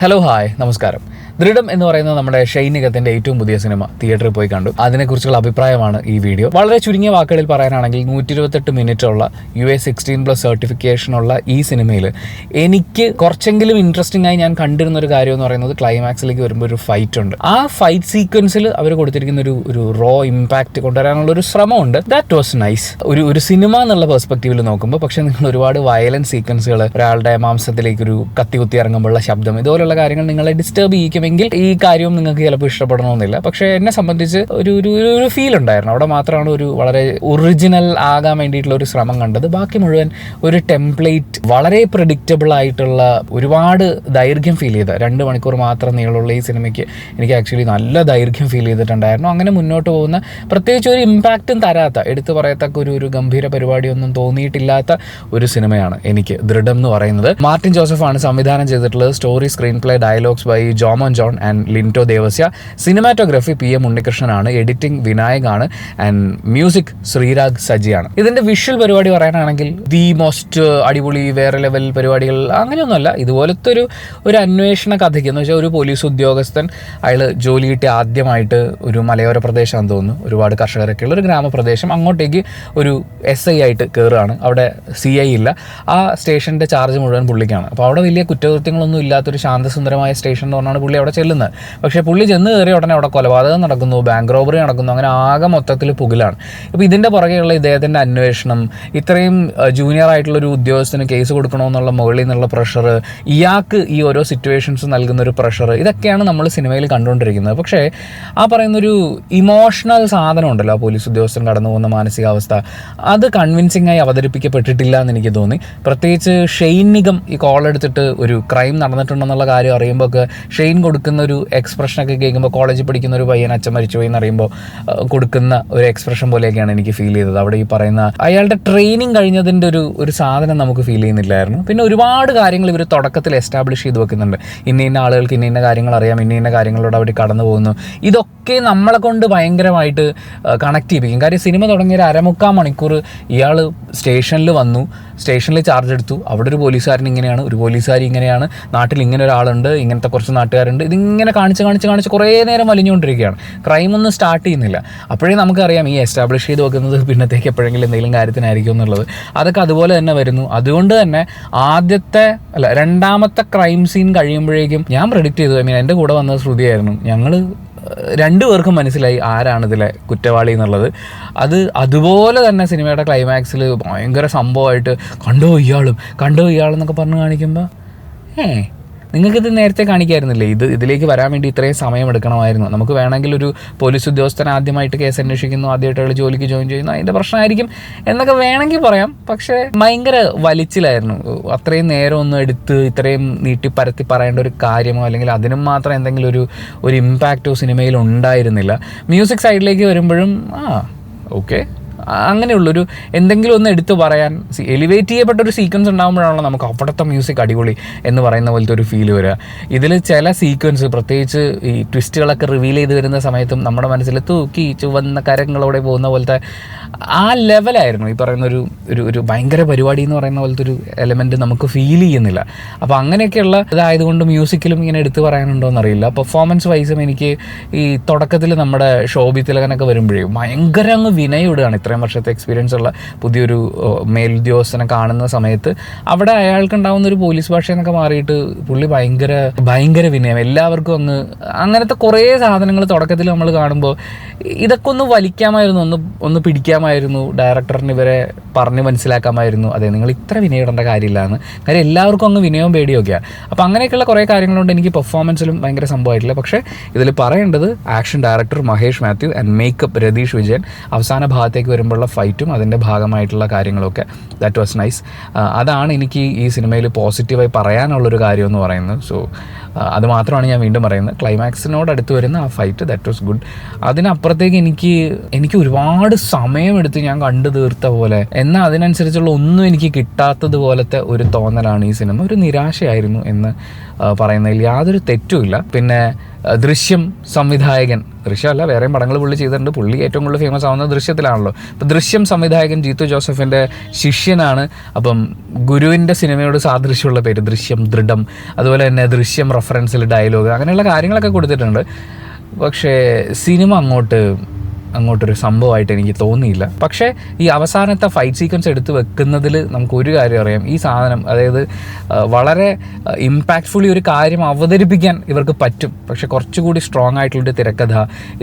Hello hi നമസ്കാരം. ദൃഢം എന്ന് പറയുന്നത് നമ്മുടെ ഷൈൻ നിഗത്തിന്റെ ഏറ്റവും പുതിയ സിനിമ തിയേറ്ററിൽ പോയി കണ്ടു. അതിനെക്കുറിച്ചുള്ള അഭിപ്രായമാണ് ഈ വീഡിയോ. വളരെ ചുരുങ്ങിയ വാക്കുകളിൽ പറയാനാണെങ്കിൽ 128 മിനിറ്റുള്ള US 16+ സർട്ടിഫിക്കേഷനുള്ള ഈ സിനിമയിൽ എനിക്ക് കുറച്ചെങ്കിലും ഇൻട്രസ്റ്റിംഗ് ആയി ഞാൻ കണ്ടിരുന്ന ഒരു കാര്യം എന്ന് പറയുന്നത് ക്ലൈമാക്സിലേക്ക് വരുമ്പോൾ ഒരു ഫൈറ്റ് ഉണ്ട്. ആ ഫൈറ്റ് സീക്വൻസിൽ അവർ കൊടുത്തിരിക്കുന്ന ഒരു റോ ഇമ്പാക്റ്റ് കൊണ്ടുവരാനുള്ള ഒരു ശ്രമമുണ്ട്. That was nice. ഒരു സിനിമ എന്നുള്ള പെർസ്പെക്റ്റീവിൽ നോക്കുമ്പോൾ. പക്ഷെ നിങ്ങൾ ഒരുപാട് വയലൻസ് സീക്വൻസുകൾ, ഒരാളുടെ മാംസത്തിലേക്ക് ഒരു കത്തി കുത്തി ഇറങ്ങുമ്പോഴുള്ള ശബ്ദം, ഇതുപോലുള്ള കാര്യങ്ങൾ നിങ്ങളെ ഡിസ്റ്റർബ് ചെയ്യിക്കുമെങ്കിൽ ഈ കാര്യവും നിങ്ങൾക്ക് ചിലപ്പോൾ ഇഷ്ടപ്പെടണമെന്നില്ല. പക്ഷെ എന്നെ സംബന്ധിച്ച് ഒരു ഫീൽ ഉണ്ടായിരുന്നു. അവിടെ മാത്രമാണ് ഒരു വളരെ ഒറിജിനൽ ആകാൻ വേണ്ടിയിട്ടുള്ള ഒരു ശ്രമം കണ്ടത്. ബാക്കി മുഴുവൻ ഒരു ടെംപ്ലേറ്റ്, വളരെ പ്രെഡിക്റ്റബിൾ ആയിട്ടുള്ള, ഒരുപാട് ദൈർഘ്യം ഫീൽ ചെയ്ത 2 മണിക്കൂർ മാത്രം നീളമുള്ള ഈ സിനിമയ്ക്ക് എനിക്ക് ആക്ച്വലി നല്ല ദൈർഘ്യം ഫീൽ ചെയ്തിട്ടുണ്ടായിരുന്നു. അങ്ങനെ മുന്നോട്ട് പോകുന്ന, പ്രത്യേകിച്ച് ഒരു ഇമ്പാക്റ്റും തരാത്ത, എടുത്തു പറയത്തക്ക ഒരു ഗംഭീര പരിപാടിയൊന്നും തോന്നിയിട്ടില്ലാത്ത ഒരു സിനിമയാണ് എനിക്ക് ദൃഢം എന്ന് പറയുന്നത്. മാർട്ടിൻ ജോസഫാണ് സംവിധാനം ചെയ്തിട്ടുള്ളത്. Story, screen play, dialogues by Jomon John and Linto Devasya. Cinematography PM ഉണ്ണികൃഷ്ണനാണ്. എഡിറ്റിംഗ് വിനായക് ആണ്. ആൻഡ് മ്യൂസിക് ശ്രീരാഗ് സജിയാണ്. ഇതിന്റെ വിഷ്വൽ പരിപാടി പറയാനാണെങ്കിൽ ദി മോസ്റ്റ് അടിപൊളി, വേറെ ലെവൽ പരിപാടികൾ അങ്ങനെയൊന്നുമല്ല. ഇതുപോലത്തെ ഒരു അന്വേഷണ കഥയ്ക്ക് എന്ന് വെച്ചാൽ ഒരു പോലീസ് ഉദ്യോഗസ്ഥൻ, അയാൾ ജോലി കിട്ടി ആദ്യമായിട്ട് ഒരു മലയോര പ്രദേശമാണെന്ന് തോന്നുന്നു, ഒരുപാട് കർഷകരൊക്കെ ഉള്ള ഒരു ഗ്രാമപ്രദേശം, അങ്ങോട്ടേക്ക് ഒരു SI ആയിട്ട് കയറുകയാണ്. അവിടെ CI ഇല്ല. ആ സ്റ്റേഷൻ്റെ ചാർജ് മുഴുവൻ പുള്ളിക്കാണ്. അപ്പോൾ അവിടെ വലിയ കുറ്റകൃത്യങ്ങളൊന്നും ഇല്ലാത്തൊരു ശാന്തസുന്ദരമായ സ്റ്റേഷൻ എന്ന് പറഞ്ഞാണ് പുള്ളി അവിടെ ചെല്ലുന്നത്. പക്ഷേ പുള്ളി ചെന്ന് കയറിയ ഉടനെ അവിടെ കൊലപാതകം നടക്കുന്നു, ബാങ്ക് റോബറി നടക്കുന്നു, അങ്ങനെ ആകെ മൊത്തത്തിൽ പുകിലാണ്. അപ്പോൾ ഇതിൻ്റെ പുറകെയുള്ള ഇദ്ദേഹത്തിൻ്റെ അന്വേഷണം, ഇത്രയും ജൂനിയർ ആയിട്ടുള്ളൊരു ഉദ്യോഗസ്ഥന് കേസ് കൊടുക്കണമെന്നുള്ള മുകളിൽ നിന്നുള്ള പ്രഷർ, ഇയാൾക്ക് ഈ ഓരോ സിറ്റുവേഷൻസ് നൽകുന്നൊരു പ്രഷർ, ഇതൊക്കെയാണ് നമ്മൾ സിനിമയിൽ കണ്ടുകൊണ്ടിരിക്കുന്നത്. പക്ഷേ ആ പറയുന്നൊരു ഇമോഷണൽ സാധനം ഉണ്ടല്ലോ, ആ പോലീസ് ഉദ്യോഗസ്ഥൻ കടന്നു പോകുന്ന മാനസികാവസ്ഥ, അത് കൺവിൻസിംഗ് ആയി അവതരിപ്പിക്കപ്പെട്ടിട്ടില്ല എന്ന് എനിക്ക് തോന്നി. പ്രത്യേകിച്ച് ഷെയ്ൻ നിഗം ഈ കോൾ എടുത്തിട്ട് ഒരു ക്രൈം നടന്നിട്ടുണ്ടെന്നുള്ള കാര്യം അറിയുമ്പോൾ ഒക്കെ ഷെയ്ൻ കൊടുക്കുന്ന ഒരു എക്സ്പ്രഷനൊക്കെ കേൾക്കുമ്പോൾ, കോളേജിൽ പഠിക്കുന്ന ഒരു പയ്യൻ അച്ഛൻ മരിച്ചുപോയി എന്നറിയുമ്പോൾ കൊടുക്കുന്ന ഒരു എക്സ്പ്രഷൻ പോലെയൊക്കെയാണ് എനിക്ക് ഫീൽ ചെയ്തത്. അവിടെ ഈ പറയുന്ന അയാളുടെ ട്രെയിനിങ് കഴിഞ്ഞതിൻ്റെ ഒരു സാധനം നമുക്ക് ഫീൽ ചെയ്യുന്നില്ലായിരുന്നു. പിന്നെ ഒരുപാട് കാര്യങ്ങൾ ഇവർ തുടക്കത്തിൽ എസ്റ്റാബ്ലിഷ് ചെയ്ത് വെക്കുന്നുണ്ട്. ഇന്ന ആളുകൾക്ക് ഇന്ന കാര്യങ്ങൾ അറിയാം, ഇന്ന കാര്യങ്ങളോട് അവർ കടന്നു പോകുന്നു. ഇതൊക്കെ നമ്മളെ കൊണ്ട് ഭയങ്കരമായിട്ട് കണക്ട് ചെയ്യിപ്പിക്കും. കാര്യം സിനിമ തുടങ്ങിയ ഒരു 1/4 മണിക്കൂർ ഇയാൾ സ്റ്റേഷനിൽ വന്നു, സ്റ്റേഷനിൽ ചാർജ് എടുത്തു, അവിടെ ഒരു പോലീസുകാരൻ ഇങ്ങനെയാണ്, ഒരു പോലീസുകാരി ഇങ്ങനെയാണ്, നാട്ടിൽ ഇങ്ങനെ ഒരാളുണ്ട്, ഇങ്ങനത്തെ കുറച്ച് നാട്ടുകാരുണ്ട്, ഇതിങ്ങനെ കാണിച്ച് കുറേ നേരം വലിഞ്ഞുകൊണ്ടിരിക്കുകയാണ്. ക്രൈം ഒന്നും സ്റ്റാർട്ട് ചെയ്യുന്നില്ല. അപ്പോഴേ നമുക്കറിയാം ഈ എസ്റ്റാബ്ലിഷ് ചെയ്ത് വെക്കുന്നത് പിന്നത്തേക്ക് എപ്പോഴെങ്കിലും എന്തെങ്കിലും കാര്യത്തിനായിരിക്കും എന്നുള്ളത്. അതൊക്കെ അതുപോലെ തന്നെ വരുന്നു. അതുകൊണ്ട് തന്നെ രണ്ടാമത്തെ ക്രൈം സീൻ കഴിയുമ്പോഴേക്കും ഞാൻ പ്രെഡിക്റ്റ് ചെയ്തു, എൻ്റെ കൂടെ വന്നത് ശ്രുതിയായിരുന്നു. ഞങ്ങൾ 2 പേർക്കും മനസ്സിലായി ആരാണ് ഇതിലെ കുറ്റവാളി എന്നുള്ളത്. അതുപോലെ തന്നെ സിനിമയുടെ ക്ലൈമാക്സിൽ ഭയങ്കര സംഭവമായിട്ട് കണ്ടോ ഇയാളെന്നൊക്കെ പറഞ്ഞ് കാണിക്കുമ്പോൾ നിങ്ങൾക്കിത് നേരത്തെ കാണിക്കായിരുന്നില്ലേ? ഇതിലേക്ക് വരാൻ വേണ്ടി ഇത്രയും സമയം എടുക്കണമായിരുന്നു. നമുക്ക് വേണമെങ്കിൽ ഒരു പോലീസ് ഉദ്യോഗസ്ഥൻ ആദ്യമായിട്ട് കേസ് അന്വേഷിക്കുന്നു, ആദ്യമായിട്ട് അയാൾ ജോലിക്ക് ജോയിൻ ചെയ്യുന്നു, അതിൻ്റെ പ്രശ്നമായിരിക്കും എന്നൊക്കെ വേണമെങ്കിൽ പറയാം. പക്ഷേ ഭയങ്കര വലിച്ചിലായിരുന്നു. അത്രയും നേരം ഒന്നും എടുത്ത് ഇത്രയും നീട്ടിപ്പരത്തി പറയേണ്ട ഒരു കാര്യമോ അല്ലെങ്കിൽ അതിനും മാത്രം എന്തെങ്കിലും ഒരു ഇമ്പാക്റ്റോ സിനിമയിൽ ഉണ്ടായിരുന്നില്ല. മ്യൂസിക് സൈഡിലേക്ക് വരുമ്പോഴും ഓക്കെ, അങ്ങനെയുള്ളൊരു എന്തെങ്കിലും ഒന്ന് എടുത്തു പറയാൻ, എലിവേറ്റ് ചെയ്യപ്പെട്ടൊരു സീക്വൻസ് ഉണ്ടാകുമ്പോഴാണല്ലോ നമുക്ക് അവിടുത്തെ മ്യൂസിക് അടിപൊളി എന്ന് പറയുന്ന പോലത്തെ ഒരു ഫീൽ വരിക. ഇതിൽ ചില സീക്വൻസ്, പ്രത്യേകിച്ച് ഈ ട്വിസ്റ്റുകളൊക്കെ റിവീൽ ചെയ്ത് വരുന്ന സമയത്തും നമ്മുടെ മനസ്സിൽ തൂക്കി ചുവന്ന കരങ്ങളോടെ പോകുന്ന പോലത്തെ ആ ലെവലായിരുന്നു ഈ പറയുന്ന ഒരു ഭയങ്കര പരിപാടി എന്ന് പറയുന്ന പോലത്തെ ഒരു എലമെൻറ്റ് നമുക്ക് ഫീൽ ചെയ്യുന്നില്ല. അപ്പോൾ അങ്ങനെയൊക്കെയുള്ള ഇതായതുകൊണ്ട് മ്യൂസിക്കിലും ഇങ്ങനെ എടുത്തു പറയാനുണ്ടോ എന്നറിയില്ല. പെർഫോമൻസ് വൈസും എനിക്ക് ഈ തുടക്കത്തിൽ നമ്മുടെ ശോഭി തിലകനൊക്കെ വരുമ്പോഴേ ഭയങ്കര അങ്ങ് വിനയിടുകയാണ്. ഇത്രയും വർഷത്തെ എക്സ്പീരിയൻസ് ഉള്ള പുതിയൊരു മേലുദ്യോഗസ്ഥനെ കാണുന്ന സമയത്ത് അവിടെ അയാൾക്ക് ഉണ്ടാകുന്ന ഒരു പോലീസ് ഭാഷ എന്നൊക്കെ മാറിയിട്ട് പുള്ളി ഭയങ്കര വിനയം. എല്ലാവർക്കും അങ്ങനത്തെ കുറേ സാധനങ്ങൾ തുടക്കത്തിൽ നമ്മൾ കാണുമ്പോൾ ഇതൊക്കെ ഒന്ന് വലിക്കാമായിരുന്നു, ഒന്ന് പിടിക്കാമായിരുന്നു. ഡയറക്ടറിന് ഇവരെ പറഞ്ഞ് മനസ്സിലാക്കാമായിരുന്നു, അതെ നിങ്ങൾ ഇത്ര വിനയിടേണ്ട കാര്യമില്ലാന്ന്. കാര്യം എല്ലാവർക്കും അങ്ങ് വിനയവും പേടിയൊക്കെയാണ്. അപ്പോൾ അങ്ങനെയൊക്കെയുള്ള കുറേ കാര്യങ്ങളുണ്ട്. എനിക്ക് പെർഫോമൻസിലും ഭയങ്കര സംഭവമായിട്ടില്ല. പക്ഷേ ഇതിൽ പറയേണ്ടത് action director Mahesh Mathew and makeup Ratheesh Vijayan. അവസാന ഭാഗത്തേക്ക് വരുമ്പോഴുള്ള ഫൈറ്റും അതിൻ്റെ ഭാഗമായിട്ടുള്ള കാര്യങ്ങളൊക്കെ ദാറ്റ് വാസ് നൈസ്. അതാണ് എനിക്ക് ഈ സിനിമയിൽ പോസിറ്റീവായി പറയാനുള്ളൊരു കാര്യം എന്ന് പറയുന്നത്. സോ അത് മാത്രമാണ് ഞാൻ വീണ്ടും പറയുന്നത്. ക്ലൈമാക്സിനോട് അടുത്ത് വരുന്ന ആ ഫൈറ്റ് ദാറ്റ് വാസ് ഗുഡ്. അതിനപ്പുറത്തേക്ക് എനിക്ക് ഒരുപാട് സമയമെടുത്ത് ഞാൻ കണ്ടു തീർത്ത പോലെ, എന്നാൽ അതിനനുസരിച്ചുള്ള ഒന്നും എനിക്ക് കിട്ടാത്തതുപോലത്തെ ഒരു തോന്നലാണ് ഈ സിനിമ. ഒരു നിരാശയായിരുന്നു എന്ന് പറയുന്നതിൽ യാതൊരു തെറ്റുമില്ല. പിന്നെ ദൃശ്യം സംവിധായകൻ, ദൃശ്യമല്ല വേറെയും പടങ്ങൾ പുള്ളി ചെയ്തിട്ടുണ്ട്, പുള്ളി ഏറ്റവും കൂടുതൽ ഫേമസ് ആവുന്നത് ദൃശ്യത്തിലാണല്ലോ. അപ്പം ദൃശ്യം സംവിധായകൻ ജീത്തു ജോസഫിൻ്റെ ശിഷ്യനാണ്. അപ്പം ഗുരുവിൻ്റെ സിനിമയോട് സാദൃശ്യമുള്ള പേര് ദൃശ്യം, ദൃഢം, അതുപോലെ തന്നെ ദൃശ്യം റെഫറൻസിൽ ഡയലോഗ്, അങ്ങനെയുള്ള കാര്യങ്ങളൊക്കെ കൊടുത്തിട്ടുണ്ട്. പക്ഷേ സിനിമ അങ്ങോട്ടൊരു സംഭവമായിട്ട് എനിക്ക് തോന്നിയില്ല. പക്ഷേ ഈ അവസാനത്തെ ഫൈറ്റ് സീക്വൻസ് എടുത്ത് വെക്കുന്നതിൽ നമുക്കൊരു കാര്യം അറിയാം, ഈ സാധനം അതായത് വളരെ ഇമ്പാക്റ്റ്ഫുള്ളി ഒരു കാര്യം അവതരിപ്പിക്കാൻ ഇവർക്ക് പറ്റും. പക്ഷെ കുറച്ചുകൂടി സ്ട്രോങ് ആയിട്ടുള്ളൊരു തിരക്കഥ,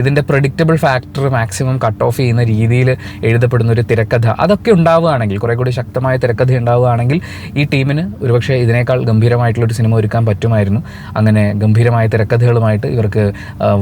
ഇതിൻ്റെ predictable factor maximum cut off ചെയ്യുന്ന രീതിയിൽ എഴുതപ്പെടുന്ന ഒരു തിരക്കഥ, അതൊക്കെ ഉണ്ടാവുകയാണെങ്കിൽ, കുറേ കൂടി ശക്തമായ തിരക്കഥ ഉണ്ടാവുകയാണെങ്കിൽ ഈ ടീമിന് ഒരുപക്ഷെ ഇതിനേക്കാൾ ഗംഭീരമായിട്ടുള്ളൊരു സിനിമ ഒരുക്കാൻ പറ്റുമായിരുന്നു. അങ്ങനെ ഗംഭീരമായ തിരക്കഥകളുമായിട്ട് ഇവർക്ക്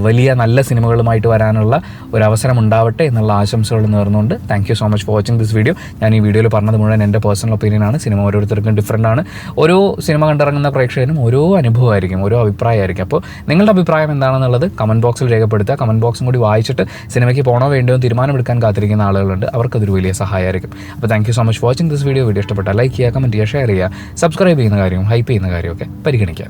വലിയ നല്ല സിനിമകളുമായിട്ട് വരാനുള്ള ഒരു അവസരം ഉണ്ടാവട്ടെ എന്നുള്ള ആശംസകൾ നേർന്നുകൊണ്ട് thank you so much for watching this video. ഞാൻ ഈ വീഡിയോയിൽ പറഞ്ഞത് മുഴുവൻ എൻ്റെ പേഴ്സണൽ ഒപ്പീനിയനാണ്. സിനിമ ഓരോരുത്തർക്കും ഡിഫറൻ്റ് ആണ്. ഓരോ സിനിമ കണ്ടിറങ്ങുന്ന പ്രേക്ഷകനും ഓരോ അനുഭവമായിരിക്കും, ഓരോ അഭിപ്രായമായിരിക്കും. അപ്പോൾ നിങ്ങളുടെ അഭിപ്രായം എന്താണെന്നുള്ളത് കമൻറ്റ് ബോക്സിൽ രേഖപ്പെടുത്തുക. കമൻറ്റ് ബോക്സും കൂടി വായിച്ചിട്ട് സിനിമയ്ക്ക് പോകണോ വേണ്ടിയോ തീരുമാനമെടുക്കാൻ കാത്തിരിക്കുന്ന ആളുകളുണ്ട്, അവർക്കതൊരു വലിയ സഹായമായിരിക്കും. അപ്പോൾ thank you so much for watching this video. Video ഇഷ്ടപ്പെട്ടാൽ ലൈക്ക് ചെയ്യുക, കമൻറ്റ് ചെയ്യുക, ഷെയർ ചെയ്യുക, സബ്സ്ക്രൈബ് ചെയ്യുന്ന കാര്യവും ഹൈപ്പ് ചെയ്യുന്ന കാര്യമൊക്കെ പരിഗണിക്കുക.